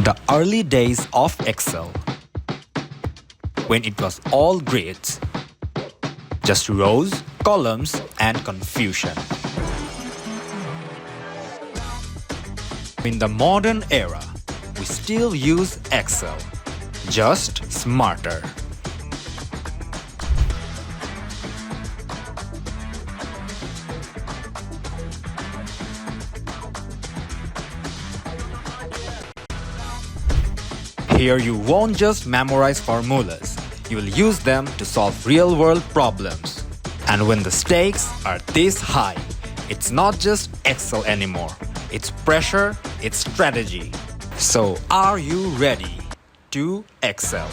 The early days of Excel, when it was all grids, just rows, columns, and confusion. In the modern era, we still use Excel, just smarter. Here you won't just memorize formulas, you will use them to solve real-world problems. And when the stakes are this high, it's not just Excel anymore. It's pressure, it's strategy. So are you ready to excel?